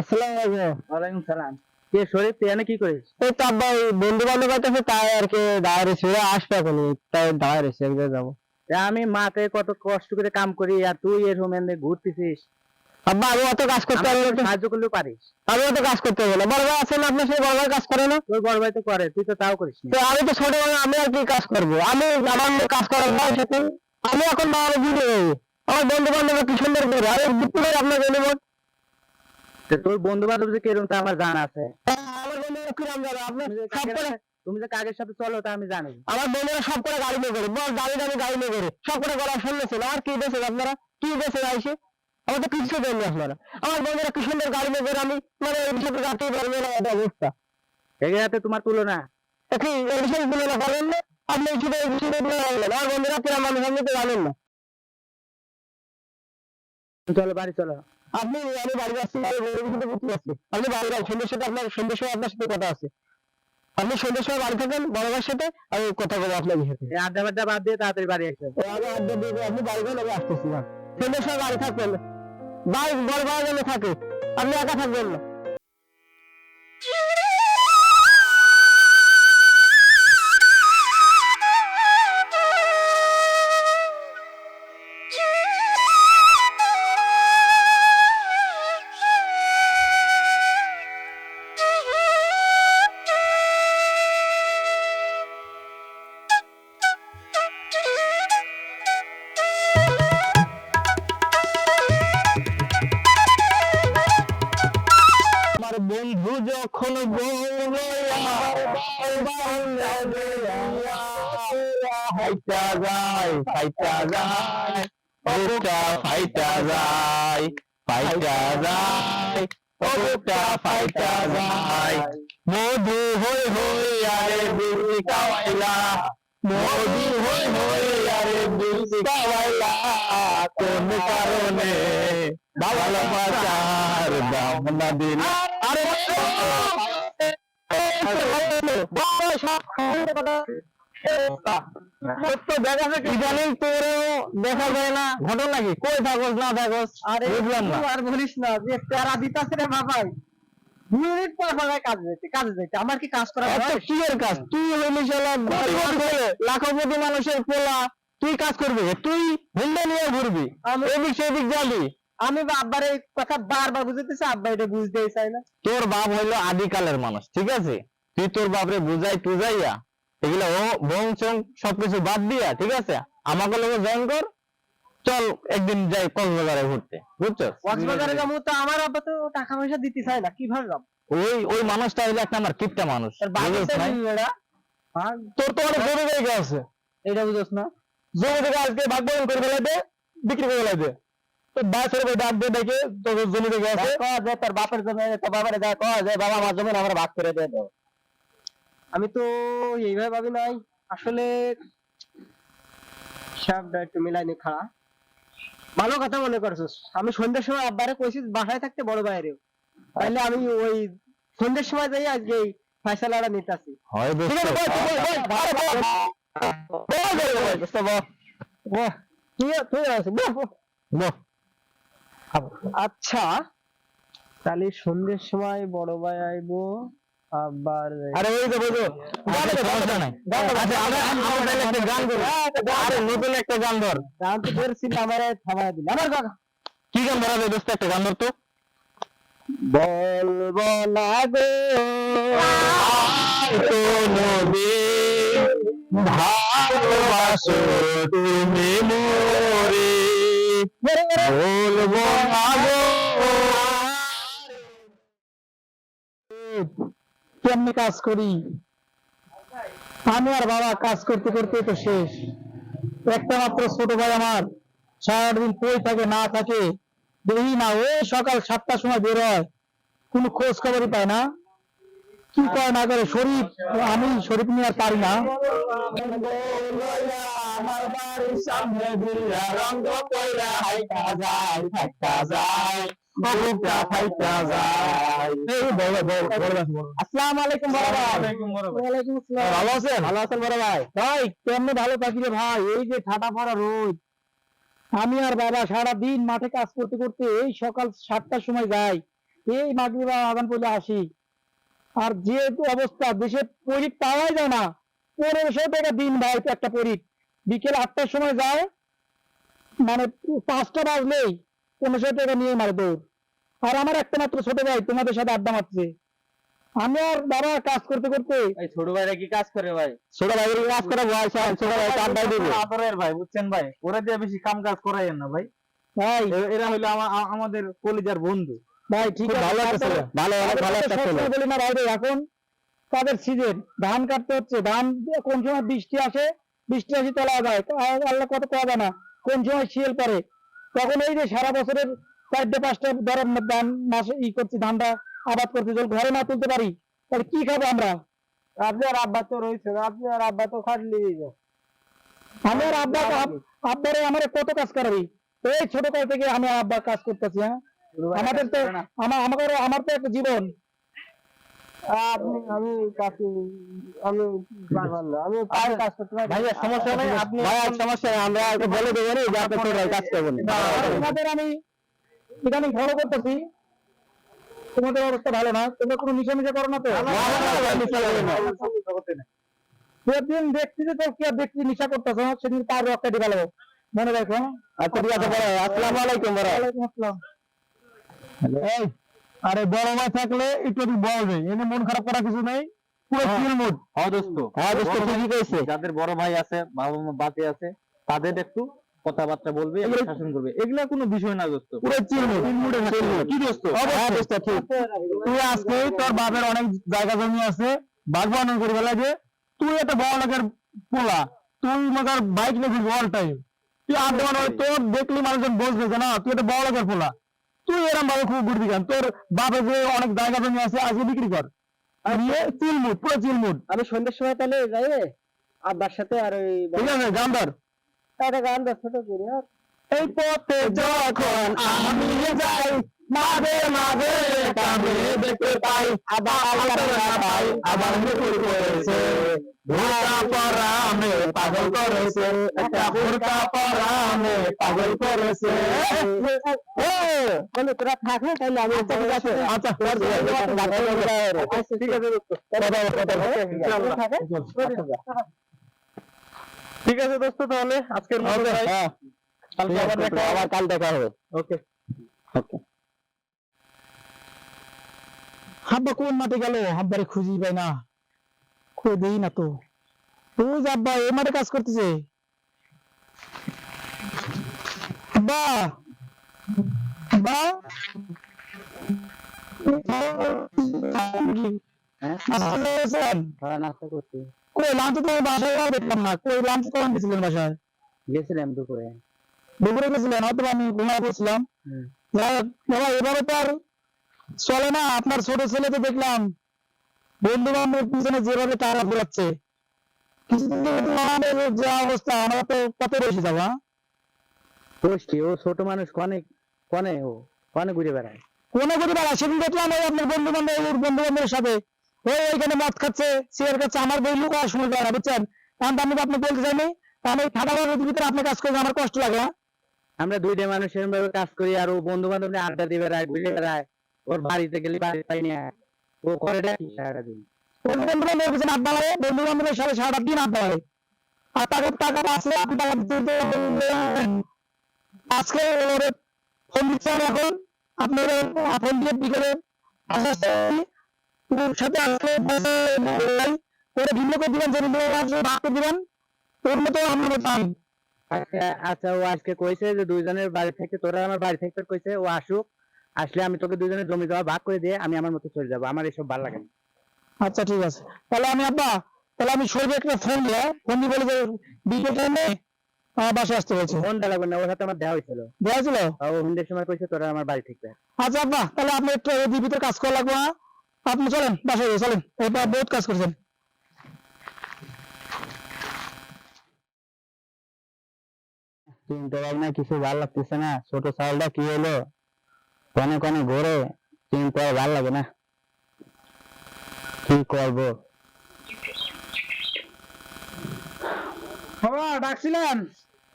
আসসালামু আলাইকুম। ওয়ালাইকুম সালাম। কে শরীফ, তুই এখানে কি করিস? এই তো আব্বা ওই বন্ধু বান্ধব আছে তাই আর কি দাঁড়ায় রয়েছে, ওরা আসবে এখন, তাই দাঁড়ায় রয়েছে, এক জায়গায় যাবো। আমি মাঠে কত কষ্ট করে কাম করি আর তুই এরকম এনে ঘুরতেছিস। আব্বা আমি অত কাজ করতে আমাকে পারবো একটু না। সাহায্য করলেও পারিস। আমি অত কাজ করতে পারবো না, বড় ভাই আছে না আপনার সাথে, বড় ভাই কাজ করে না? তোর বড় ভাই তো করে, তুই তো তাও করিস না। তো আমি তো ছোট ভাই, আমি আর কি কাজ করবো? আমি আমার কাজ করার ভাই সাথে আমি এখন বাবার বুঝে যাবো। আমার বন্ধু বান্ধব কি সুন্দর করে আমি বুঝতে পারি আপনাকে নেবো। তো তোর বন্ধু বান্ধব যে কিরকম তা আমার জানা আছে। আমার বন্ধুরা কিরম যাবে আপনার সব করে? তুমি যে কাকের সাথে চলো তা আমি জানি। আমার বন্ধুরা সব করে গাড়ি নিয়ে করে, বল দামি দামি গাড়ি নিয়ে করে সব করে গলা শুনলেছেন। আর কি দেশেন আপনারা, কি দেশে আইসে আমার তো কিছু দেননি আপনারা। আমার বন্ধুরা কি সুন্দর গাড়ি নিয়ে করে, আমি মানে এর সাথে যাতে পারবে না এটা অবস্থা। এগুলাতে তোমার তুলনা। কি এর সাথে তুলনা করেন না? আপনি এই সাথে তুলনা করলেন, আমার বন্ধুরা কিরম মানুষ আপনি তো জানেন না। চলো বাড়ি চলো। আপনি আমি বাড়ি যাচ্ছি, বুঝতে পারছি আপনি বাড়ি যান, সন্ধ্যের সাথে আপনার সন্ধ্যের সময় আপনার সাথে কথা আছে। আপনি সন্ধ্যের সময় বাড়ি থাকেন বড় ভাইয়ের সাথে, আমি কথা বলবো আপনার সাথে। এই আড্ডা বাড্ডা বাদ দিয়ে তাড়াতাড়ি বাড়ি আসবে। আপনি বাড়ি যান, আমি আসতেছি না। সন্ধ্যের সময় বাড়ি থাকবেন, ভাই বড় ভাই যেন থাকে, আপনি একা থাকবেন না। আমার বন্ধু যখন ফাইটা যায় ফাইটা যায়, ওটা ফাইটা যায় ফাইটা যায়, ওটা ফাইটা যায়। মধু হই হই আরে বিড়ি কাওয়াইলা, মধু হই হই আরে বিড়ি কাওয়াইলা, কোন কারণে ভালোবাসার দাম না দিল। আরে ইদানিং তোরও দেখা যায় না, ঘটনা নাকি? কই থাকস না থাকস বুঝলাম না। আর বলিস না যে প্যারা দিতাছে রে বাবাই। 2 মিনিট পর পর কাজে যাইতে আমার কি কাজ করা এত হয়? কি এর কাজ? তুই হইলি শালা লাখপতি মানুষের পোলা, তুই কাজ করবি? তুই হুন্ডা নিয়ে ঘুরবি, এদিক সেদিক যাবি। আমি আব্বার এই কথা বারবার বুঝাইতেছি, আব্বা এটা বুঝতেই চাই না। তোর বাপ হইলো আদিকালের মানুষ, ঠিক আছে? তুই তোর বাপরে বুঝাই টুজাইয়া এগুলা ও বং চং সবকিছু বাদ দিয়া, ঠিক আছে, আমাকে লোকে জয়েন কর। চল একদিন যাই কক্সবাজারে ঘুরতে, বুঝছো? কক্সবাজারে যাবো তো আমার আব্বা তো টাকা পয়সা দিতে চায় না, কিভাবে যাবো? ওই মানুষটা হইলো একটা আমার কিপটা মানুষ, তার বুঝছ বাড়িতে নাই? তোর তো অনেক জমি জায়গা আছে, এটা বুঝছ না? জমি থেকে আজকে ভাগ বরণ করে ফেলাইবে, বিক্রি করে ফেলাইবে। তো বাসের উপর ডাক দিয়ে দেখে তোর জমি থেকে আছে, যে তোর বাপের জমি, তোর বাবারে যা কয় যে বাবা আমার জমি আমরা ভাগ করে দিয়ে দাও। আমি তো এইভাবে ভাবি নাই আসলে, সবটা একটু মিলাইনি খাড়া। ভালো কথা মনে করছিস। আমি সন্ধ্যার সময় আব্বারে কইছি বাসায় থাকতে বড় ভাইরে, তাইলে আমি ওই সন্ধ্যার সময় যাই আজকে এই ফয়সালাটা নিতাছি। হয় দোস্ত। ঠিক আছে, বল, তুই আছে বল। আচ্ছা, তাহলে সন্ধ্যের সময় বড় ভাই আইবো, আবার আরে ওই তো বুঝো, সমস্যা নাই। আচ্ছা আমরা তাহলে একটা গান করি। আরে নতুন একটা গান ধর। গান তো ধরছি না, আমার থামায় দিল আমার কথা। কি গান ধরা যায় দোস্ত? একটা গান ধর তো। বলবো না গো কোনদিন ভালোবাসো তুমি মোরে, বলবো না গো। কেমনি কাজ করি আমি আর বাবা, কাজ করতে করতে তো শেষ। একটা মাত্র ছোট ভাই আমার সারাদিন কই থাকে না থাকে দেখি না, ওই সকাল 7টার সময় বের হয়, কোনো খোঁজ খবরই পায় না। কি করে না করে শরীফ, আমি শরীফ নিয়ে আর পারি না। আমার বাড়ির সামনে দিয়া রঙ কইরা হাইটা যায় ফাইটা যায়, বুকটা ফাইটা যায়। এই বড় আসসালামু আলাইকুম বড় ভাই। ওয়ালাইকুম আসসালাম। ভালো আছেন? ভালো আছেন বড় ভাই? ভাই কেমনে ভালো থাকি রে ভাই, এই যে ঠাটা পড়া রোদ, আমি আর বাবা সারা দিন মাঠে কাজ করতে করতে এই সকাল 7টার সময় যাই, এই মাগরিব আজান পড়লে আসি। আর যে অবস্থা দেশে পরিক পাওয়াই যায় না, 1500 টাকা দিন ভাই একটা পরিক। বিকেল 8টার সময় যায়, মানে 5টা বাজলেই 1500 টাকা নিয়ে মারে দৌড়। আর আমার একটা মাত্র ছোট ভাই তোমাদের সাথে আড্ডা মারছে। আমি আর বাবা কাজ করতে করতে, এই ছোট ভাইরা কি কাজ করে ভাই? ছোট ভাই কাজ করে ভাই, ছোট ভাই আড্ডা দিবে আদরের ভাই, বুঝছেন ভাই, ওরা দিয়ে বেশি কাম কাজ করাইয়েন না ভাই। ভাই। এরা হলো আমাদের কলিজার বন্ধু। ভাই ঠিক আছে, ভালো একটা ছেলে, ভালো ভালো একটা ছেলে। বলি না ভাই রে, এখন তাদের সিজন, ধান কাটতে হচ্ছে। ধান কোন সময় বৃষ্টি আসে, বৃষ্টি আসি তোলা যায়, আল্লাহ কত পাওয়া যায় না, কোন সময় শিয়েল পরে। তখন এই যে সারা বছরের 4-5টা ধরেন ধান মাসে করছি, ধানটা আবাদ করছি, যখন ঘরে না তুলতে পারি তাহলে কি খাবো আমরা? আপনি আর আব্বা তো রয়েছে, আপনি আর আব্বা তো খাটলি। আমি আর আব্বা, আব্বারে আমার কত কাজ করাবি? এই ছোট কাল থেকে আমি আর আব্বা কাজ করতেছি। হ্যাঁ, আমাদের তো আমার তো একটা জীবন। আমি কাজ আমি পারলাম না, আমি পায়ের কাজ করতে পারি। ভাইয়া সমস্যা নেই, আপনি সমস্যা নেই, আমরা বলে দেবো যে আপনি ছোট ভাই কাজ করবেন। তোমাদের আমি ইদানিং ফলো করতেছি, তোমাদের অবস্থা ভালো না, তোমরা কোনো মিশা করো না তো? সেদিন দেখছি যে তোর কি আর দেখছি নিশা করতেছ, সেদিন তার রক্ষা দিয়ে গেল, মনে রাখো। আচ্ছা ঠিক আছে, আসসালামু আলাইকুম। ওয়ালাইকুম আসসালাম। এই, আরে বড় ভাই থাকলে একটু বলবে, এনে মন খারাপ করার কিছু নেই, পুরো চিল মুড। হ্যাঁ দোস্ত, ঠিকই কইছে। যাদের বড় ভাই আছে, বাবা মা বাঁচে আছে, তাদের একটু কথাবার্তা বলবে, একটু শাসন করবে, এগুলা কোনো বিষয় না দোস্ত। পুরো চিল মুড। কি দোস্ত? হ্যাঁ দোস্ত, ঠিক। তুই আজকে তোর বাপের অনেক জায়গা জমি আছে, বাগবান করে ফেলা যে, তুই একটা বড় লোকের পোলা, তুই মজার বাইক নিয়ে অল টাইম, তুই আড্ডা মারো, তোর দেখলি মানুষজন বসবে যে না তুই একটা বড় লোকের পোলা। তুই এরকম ভাবে খুব ঘুরবি কেন? তোর বাপের যে অনেক জায়গা জমি আছে, আজকে বিক্রি কর, নিয়ে চিলমুড, পুরো চিলমুড। আমি সন্ধ্যের সময় তাহলে যাই আব্বার সাথে, আর ওই ঠিক আছে, গান ধর। একটা গান দশ ছোট করি। এই পথে যখন আমি যাই, মাঝে মাঝে কামে দেখতে পাই, আবার মুকুর করেছে, বোরকা পরা আমি পাগল করেছে, একটা বোরকা পরা আমি পাগল করেছে। বলে তোরা থাক, তাহলে আমি আচ্ছা ঠিক আছে, আচ্ছা ঠিক আছে ঠিক আছে দোস্ত, তাহলে আজকের মতো ভাই, কালকে আবার দেখা হবে। আবার কাল দেখা হবে। ওকে। হাব্বা কোন মাঠে গেল? হাব্বারে খুঁজি পাই না, কই দেই না তো। ওই যে আব্বা এই মাঠে কাজ করতেছে। আব্বা, আব্বা, নাস্তা করছি, কই লাঞ্চ তো বাসায় দেখলাম না, কই লাঞ্চ কখন গেছিলেন বাসায়? গেছিলাম দুপুরে। দুপুরে গেছিলেন? হয়তো আমি ঘুমায় পড়ছিলাম। বাবা এবারে তো আর চলে না, আপনার ছোট ছেলে তো দেখলাম বন্ধু বান্ধব পিছনে যেভাবে টাকা ঘুরাচ্ছে, কিছুদিন ধরে তো আমাদের যা অবস্থা, আমরা তো কত বেশি যাবো। ও ছোট মানুষ, কনে কনে ও কনে ঘুরে বেড়ায়। কোনে করে বেড়া? সেদিন দেখলাম ওই আপনার বন্ধু বান্ধবের সাথে ওই ওইখানে মদ খাচ্ছে, সিগারেট খাচ্ছে। আমার বই লোক আর সময় পায় না, বুঝছেন? কারণ আমি আপনি বলতে চাইনি, আমি ঠান্ডা ভিতরে আপনি কাজ করবেন, আমার কষ্ট লাগে। আমরা দুইটা মানুষ এরকম ভাবে কাজ করি, আর ও বন্ধু বান্ধব নিয়ে আড্ডা দিয়ে বেড়ায়, ঘুরে বেড়ায়। ওর বাড়িতে গেলে বাড়ি পাই না, ও করে কি সারাদিন বন্ধু বান্ধবের পিছনে আড্ডা লাগে, বন্ধু বান্ধবের সাথে সারাটা দিন আড্ডা লাগে। আর টাকা টাকা আছে, আপনি টাকা দিতে আজকে ওরে ফোন দিচ্ছেন, এখন আপনি ফোন দিয়ে বিকেলে ওর সাথে আজকে ওরে ভিন্ন করে দিবেন, যে ভাগ করে দিবেন, ওর মতো আমার মতো আমি। আচ্ছা, ও আজকে কইছে যে দুইজনের বাড়ি থেকে, তোরা আমার বাড়ি থেকে কইছে ও আসুক, আসলে আমি তোকে দুইজনের জমি জমা ভাগ করে দিয়ে আমি আমার মতো চলে যাবো, আমার এসব ভালো লাগে না। আচ্ছা ঠিক আছে, তাহলে আমি আব্বা, তাহলে আমি শরীরে একটা ফোন দিয়ে বলে যে বিকেল টাইমে আমার বাসায় আসতে হয়েছে। ফোন লাগবে না, ওর সাথে আমার দেওয়া হয়েছিল। দেওয়া ছিল? ও হিন্দের সময় কইছে তোরা আমার বাড়ি থেকে। আচ্ছা আব্বা, তাহলে আপনি একটু ওই ভিতরে কাজ করা লাগবে, আপনি চলেন বাসায়, চলেন, এরপর বহুত কাজ করছেন। চিন্তা ভাবনা কিছু ভালো লাগতেছে না, ছোট চালটা কি হলো, কনে কনে ঘোরে, চিন্তা ভালো লাগে না, কি করবো। বাবা ডাকছিলেন?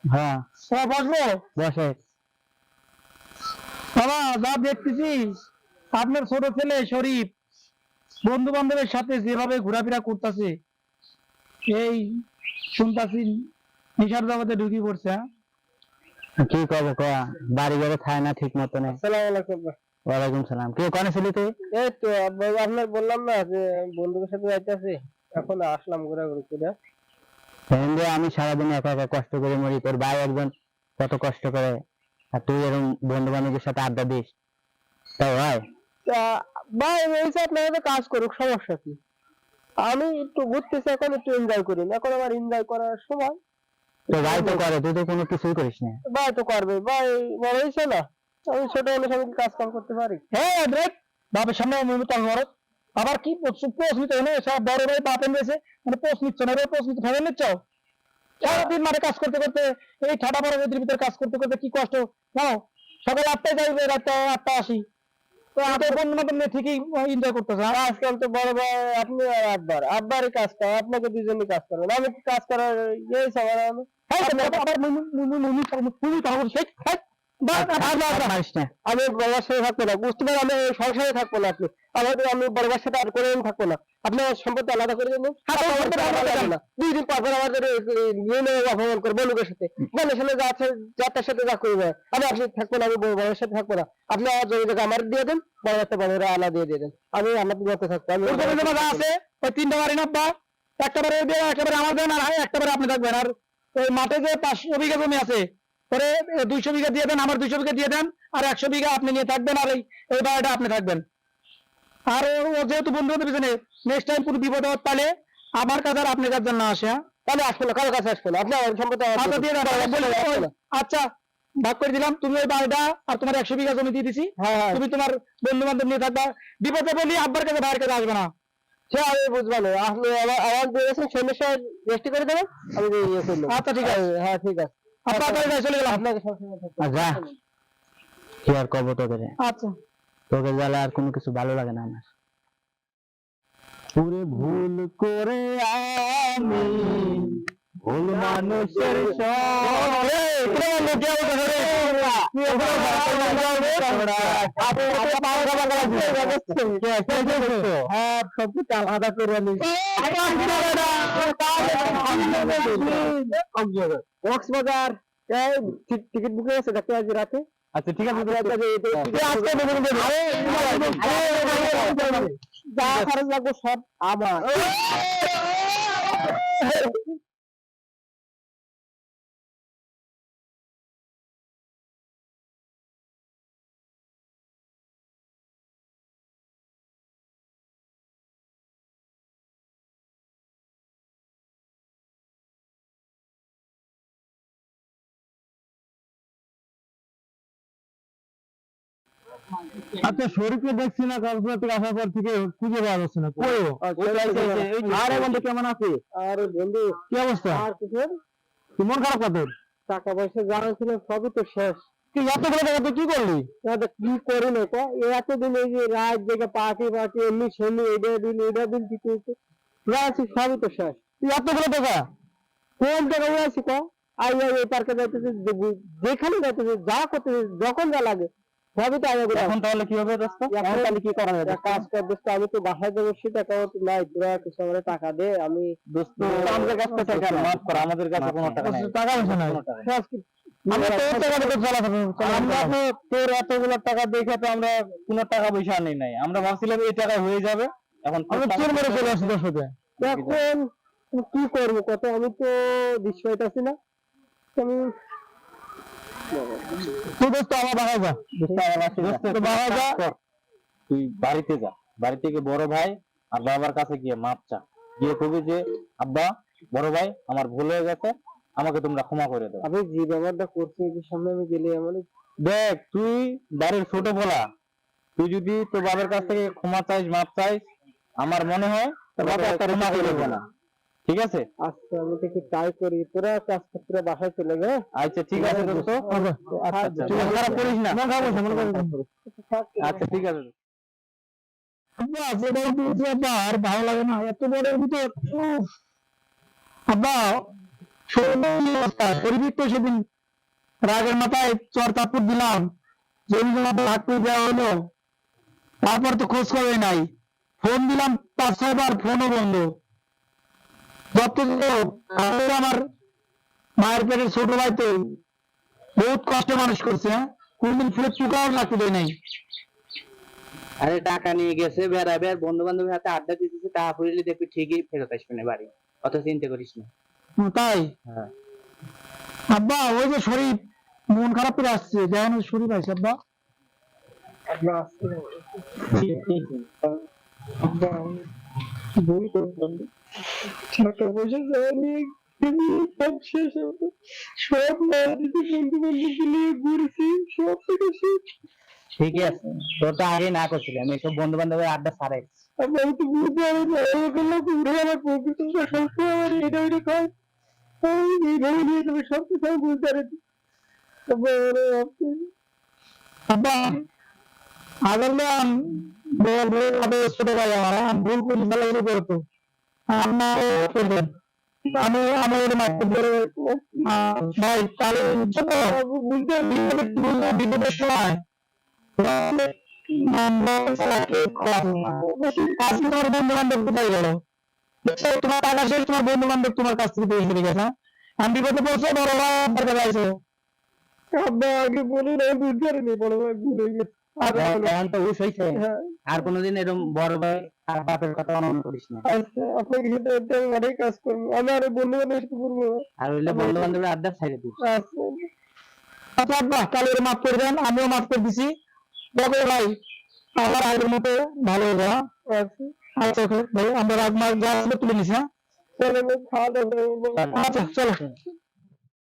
হ্যাঁ সব বসবো? বসে। বাবা যা দেখতেছি আপনার ছোট ছেলে শরীফ বন্ধু বান্ধবের সাথে যেভাবে ঘোরাফেরা করতেছে, এই শুনতাছি নিশার জগতে ঢুকি পড়ছে। কি করবো কয়া, বাড়ি ঘরে খায় না ঠিক মতনে। আসসালামু আলাইকুম। ওয়ালাইকুম সালাম। কেউ কানে ছিলি তুই? এই তো আপনার বললাম না যে বন্ধুদের সাথে যাইতেছি, এখন আসলাম ঘোরাঘুরি করে। আমি সারাদিন একা একা কষ্ট করে মরি, তোর ভাই একজন কত কষ্ট করে, আর তুই এরকম বন্ধু বান্ধবের সাথে আড্ডা দিস, তাই ভাই? তা ভাই বলছে আপনার কাজ করুক, সমস্যা কি? আমি একটু ঘুরতেছি, এখন একটু এনজয় করি, এখন আমার এনজয় করার সময়। তো ভাই তো করে, তুই তো কোনো কিছুই করিস না। ভাই তো করবে, ভাই বড় হয়েছে না, আমি ছোট হলে সবাই কাজ কাম করতে পারি। হ্যাঁ দেখ, বাপের সামনে বড় আবার কি পোস্ট নিতে হলে সব বড় ভাই বাপেন রয়েছে, মানে পোস্ট নিচ্ছ না, পোস্ট নিতে ফেলে নিচ্ছ। সারাদিন মাঠে কাজ করতে করতে, এই ঠাডা বড় রোদের ভিতরে কাজ করতে করতে কি কষ্ট। নাও, সকাল 8টায় যাইবে, রাত 8টা আসি। তো আমাদের বন্ধু বান্ধব নিয়ে ঠিকই এনজয় করতেছে। আর আজকাল তো বড় ভাই আপনি আর আব্বারই কাজ করে, আপনাকে দুজনই কাজ করেন, আমি কি কাজ করার ইয়ে সবার আবার আমি বড়বার সাথে থাকবো না, বুঝতে পারি আমি সংসারে থাকবো না, আপনি আমাদের আমি বড়বার সাথে আর করে থাকবো না, আপনার সম্পত্তি আলাদা করে দেবেন। 2 দিন পর পর আমাদের অপমান করবো লোকের সাথে, বোনের সাথে যা আছে যার সাথে যা করবে, আমি আপনি থাকবো না, আমি বড়বার সাথে থাকবো না। আপনি আমার জমি জায়গা আমার দিয়ে দেন, বড় একটা বড়রা আলাদা দিয়ে দেন, আমি আমাদের মতো থাকবো। আমি আছে ওই 3টা বাড়ি না, বা একটা বাড়ি দিয়ে একটা বাড়ি আমার দেন, আর একটা বাড়ি আপনি থাকবেন। আর ওই মাঠে যে 500 বিঘা জমি আছে, পরে 200 বিঘা দিয়ে দেন, আমার 200 বিঘা দিয়ে দেন, আর 100 বিঘা আপনি নিয়ে থাকবেন, আর এই বাড়িটা আপনি থাকবেন। আর ও যেহেতু বন্ধু বান্ধব পিছনে, নেক্সট টাইম কোনো বিপদ পালে আমার কাছে আর আপনার কাছে না আসে। তাহলে আসবো না, কারো কাছে আসবো না, আপনি আমার সম্পত্তি আচ্ছা দিয়ে দেন। আচ্ছা ভাগ করে দিলাম, তুমি ওই বাড়িটা আর তোমার 100 বিঘা জমি দিয়ে দিছি, তুমি তোমার বন্ধু বান্ধব নিয়ে থাকবা, বিপদে বলি আব্বার কাছে ভাইয়ের কাছে আসবে না। সে আমি বুঝবো না, আপনি আমার দিয়েছেন সন্ধ্যের সময় রেস্ট করে দেবেন, আমি ইয়ে করলাম। আচ্ছা ঠিক আছে, হ্যাঁ ঠিক আছে, আপনার বাড়ি চলে গেলাম। আপনাকে সবসময় আচ্ছা কি আর করবো তোকে, আচ্ছা তোকে জ্বালা আর কোনো কিছু ভালো লাগে না আমার। পুরে ভুল করে আমি ভুল মানুষের আলাদা করে কক্সবাজার টিকিট বুকিং আছে, দেখতে আজ রাতে। আচ্ছা ঠিক আছে, যা খরচ লাগবে সব আমার। আচ্ছা শরীফকে দেখছি না, কক্সবাজার থেকে আসার পর থেকে খুঁজে পাওয়া যাচ্ছে না। আরে বন্ধু কেমন আছিস? আরে বন্ধু কি অবস্থা? আর কিছু মন খারাপ কত? টাকা পয়সা জানা ছিল সবই তো শেষ। তুই এতগুলো টাকা তুই কি করলি? কি করি না তো, এতদিন এই যে রাত জেগে পার্টি এমনি সেমনি এটা দিন কিছু সবই তো শেষ। তুই এতগুলো টাকা কোন জায়গায় আছি তো, এই পার্কে যাইতেছে, যেখানে যাইতেছে, যা করতেছে, যখন যা লাগে সবই তো আগে। এখন তাহলে কি হবে দোস্ত? এখন তাহলে কি করা যাবে? কাজ কর দোস্ত, আমি তো বাসায় দেবো, সে টাকা নাই, তোরা কিছু আমার টাকা দে। আমি দোস্ত আমাদের কাছে টাকা মাফ কর, আমাদের কাছে কোনো টাকা নাই, টাকা পয়সা নাই। আমরা তো টাকা দিয়ে আমরা তোর এতগুলো টাকা দেখে তো আমরা কোনো টাকা পয়সা আনি নাই, আমরা ভাবছিলাম এই টাকা হয়ে যাবে। এখন আমি চোর মেরে চলে আসি তোর সাথে। এখন কি করবো কত, আমি তো দৃশ্য পাইতেছি না। আমি তুই দোস্ত আমার বাসায় যা, তুই বাড়িতে যা, বাড়ি থেকে বড় ভাই আর বাবার কাছে গিয়ে মাপ চা, গিয়ে কবি যে আব্বা বড় ভাই আমার ভুল হয়ে গেছে, আমাকে তোমরা ক্ষমা করে দাও। আমি যে ব্যাপারটা করছি এর সামনে আমি গেলে এমন। দেখ তুই বাড়ির ছোট বলা, তুই যদি তোর বাবার কাছ থেকে ক্ষমা চাইস মাপ চাইস, আমার মনে হয় তোর বাবা একটা ক্ষমা করে দেবে না, ঠিক আছে? আচ্ছা আমি দেখি ট্রাই করি, তোরা কাজ করতে বাসায় চলে গে। আচ্ছা ঠিক আছে দোস্ত, আচ্ছা তুই খারাপ করিস না, আচ্ছা ঠিক আছে। আর ভালো লাগে না এত বড়ের ভিতর। আব্বা শরীর তো সেদিন রাগের মাথায় চর চাপুর দিলাম, জমি জমা ভাগ করে দেওয়া হলো, তারপর তো খোঁজ খবর নাই, ফোন দিলাম 5-6 বার, ফোনও বন্ধ। যত আমার মায়ের পেটের ছোট ভাই তো বহুত কষ্টে মানুষ করছে, হ্যাঁ, কোনদিন ফুলে পোকাও লাগতে দেয় নাই। আরে টাকা নিয়ে গেছে বেড়াবে আর বন্ধু বান্ধবের হাতে আড্ডা দিতেছে, টাকা ফুরিলে দেখবি ঠিকই ফেরত আসবে না বাড়ি, অত চিন্তা করিস না। তাই হ্যাঁ আব্বা, ওই যে শরীফ মন খারাপ করে আসছে, যেমন শরীফ আছে আব্বা। ভুল করলাম, টাকা পয়সা যা নিয়ে সব শেষ হতো, সব মারা দিতে, বন্ধু বান্ধব নিয়ে ঘুরছি, সব থেকে শেষ। ঠিকই আছে, তোর তো আগে না করছিলি, আমি সব বন্ধু বান্ধবের আড্ডা ছাড়াই। আমি তো বুঝতে পারি না, এরকম লোক ঘুরে আমার প্রকৃতিটা সবসময় আমার এটা ওইটা খায়, আমি এইভাবে নিয়ে যাবে সব কিছু আমি বুঝতে পারি। আব্বা আগের ছোট ভাই আমার, আমি ভুল করি ভালো করতো, করবেন, আমি আমি ওর মারতে ধরে ভাই তাহলে বুঝতে বিপদের সময় আজকে তোমার বন্ধু বান্ধব কোথায় গেল? তোমার টাকা শেষ, তোমার বন্ধু বান্ধব তোমার কাছ থেকে পেয়ে হেরে গেছে। আমি বিপদে পড়ছে, বড় ভাই আমার কাছে আইছে। আব্বা আগে বলে না, বুঝতে পারিনি, বড় ভাই ঘুরে গেছে। এখন তো হুশ হয়েছে, হ্যাঁ, আর কোনোদিন এরকম বড় ভাই আর বাপের কথা মনে করিস না। আচ্ছা আপনাকে সাথে একটা আমি অনেক কাজ করবো, আমি আরো বন্ধু বান্ধবের সাথে করবো। আর হইলে বন্ধু বান্ধবের আড্ডা ছাড়ে দিস। আচ্ছা আচ্ছা আব্বা, তাহলে ওর মাফ করে দেন, আমিও মাফ করে দিছি। দেখো ভাই, আবার আগের মতো ভালো হয়ে যাওয়া। আচ্ছা, আচ্ছা ভাই, আমরা রাগ মার যা ছিল তুলে নিছি, হ্যাঁ? তাহলে আমি খাওয়া দাওয়া করবো। আচ্ছা চলো।